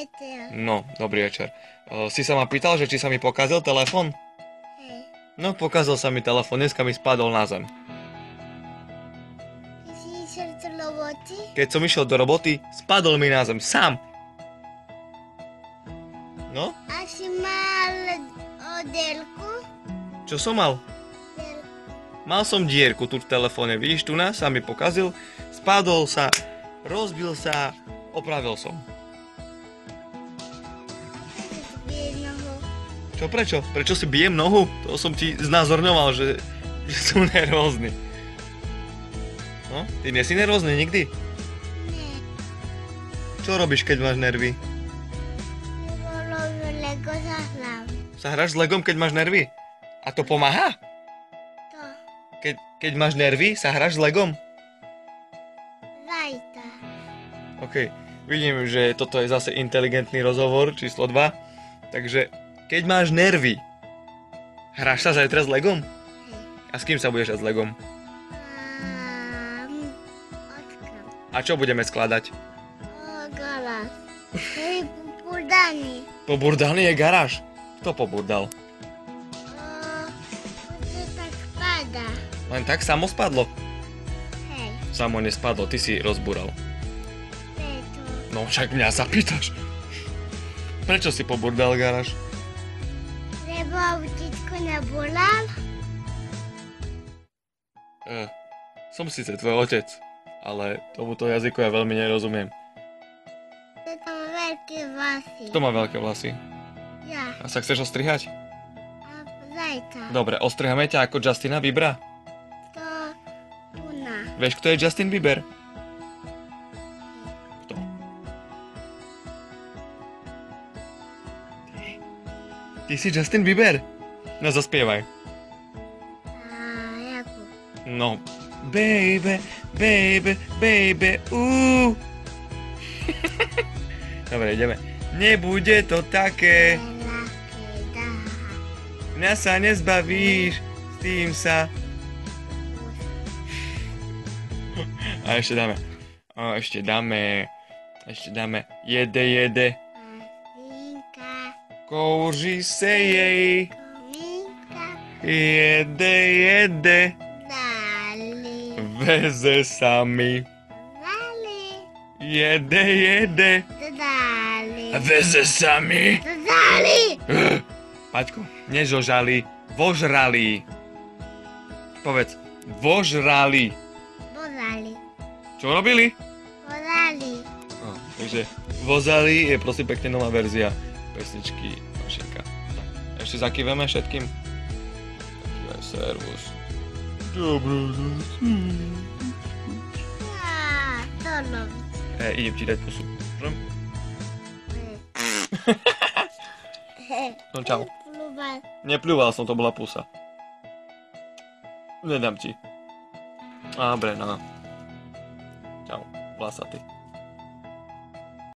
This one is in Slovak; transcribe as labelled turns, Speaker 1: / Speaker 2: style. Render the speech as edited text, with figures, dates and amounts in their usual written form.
Speaker 1: večer.
Speaker 2: No, dobrý večer. Si sa ma pýtal, že či sa mi pokazil telefon?
Speaker 1: Hej.
Speaker 2: No, pokazil sa mi telefon, dneska mi spadol na zem.
Speaker 1: Ty si išiel do roboty?
Speaker 2: Keď som išiel do roboty, spadol mi na zem, sám. No,
Speaker 1: A si mal odelku?
Speaker 2: čo som mal? Mal som dierku tu v telefóne, vidíš, tu sa mi pokazil, spadol sa, rozbil sa, opravil som. Čo, prečo? Prečo si bijem nohu? To som ti znázorňoval, že som nervózny. No, ty nie si nervózny nikdy?
Speaker 1: Nie.
Speaker 2: Čo robíš, keď máš nervy?
Speaker 1: Bolo Lego zahrám.
Speaker 2: Sa hráš s Legom, keď máš nervy? A to pomáha?
Speaker 1: To.
Speaker 2: Keď máš nervy, sa hráš s Legom?
Speaker 1: Zajtra.
Speaker 2: OK, vidím, že toto je zase inteligentný rozhovor číslo 2. Takže, keď máš nervy, hráš sa zajtra s Legom?
Speaker 1: Hej.
Speaker 2: A s kým sa budeš hrať s Legom?
Speaker 1: Otkam.
Speaker 2: A čo budeme skladať?
Speaker 1: Galas. Hej, popudani.
Speaker 2: Poburdaný je garáž. Kto poburdal?
Speaker 1: To tak pada.
Speaker 2: Len tak samo spadlo.
Speaker 1: Hej.
Speaker 2: Samo nespadlo, ty si rozbúral.
Speaker 1: Preto.
Speaker 2: No však mňa sa pýtaš. Prečo si poburdal garáž?
Speaker 1: Lebo autičko nebolal.
Speaker 2: Som síce tvoj otec, ale tomuto jazyku ja veľmi nerozumiem.
Speaker 1: To tam veľké vlasy.
Speaker 2: Kto má veľké vlasy?
Speaker 1: Ja.
Speaker 2: A sa chceš ostrihať?
Speaker 1: A zajtra.
Speaker 2: Dobre, ostriháme ťa ako Justina Biebera.
Speaker 1: To tuna.
Speaker 2: Vieš, kto je Justin Bieber? Kto? Ty si Justin Bieber? No zaspievaj.
Speaker 1: A jako?
Speaker 2: No. Baby, baby, baby, Dobre, ideme. Nebude to také,
Speaker 1: Ľahké dá.
Speaker 2: mňa sa nezbavíš, s tým sa... A ešte dáme, jede,
Speaker 1: Mašinka.
Speaker 2: kouří se jej,
Speaker 1: Kominka.
Speaker 2: jede,
Speaker 1: Dali.
Speaker 2: veze sa mi,
Speaker 1: Dali.
Speaker 2: jede,
Speaker 1: Dali.
Speaker 2: veze sa mi.
Speaker 1: Dali.
Speaker 2: Paťko, nežožali, vožrali. Povedz, vožrali.
Speaker 1: Bodali.
Speaker 2: Čo robili?
Speaker 1: Bodali.
Speaker 2: Takže vozali je prosím pekne nová verzia pesničky Mašinka. Tak, ešte zakýveme všetkým. Takývaj servus. Dobrá noc.
Speaker 1: To robí.
Speaker 2: Idem ti dať pusu. Môžem? No čau.
Speaker 1: Plúval.
Speaker 2: Nepľúval som, to bola pusa. Nedám ti. Dobre, no. Čau, vlasatý.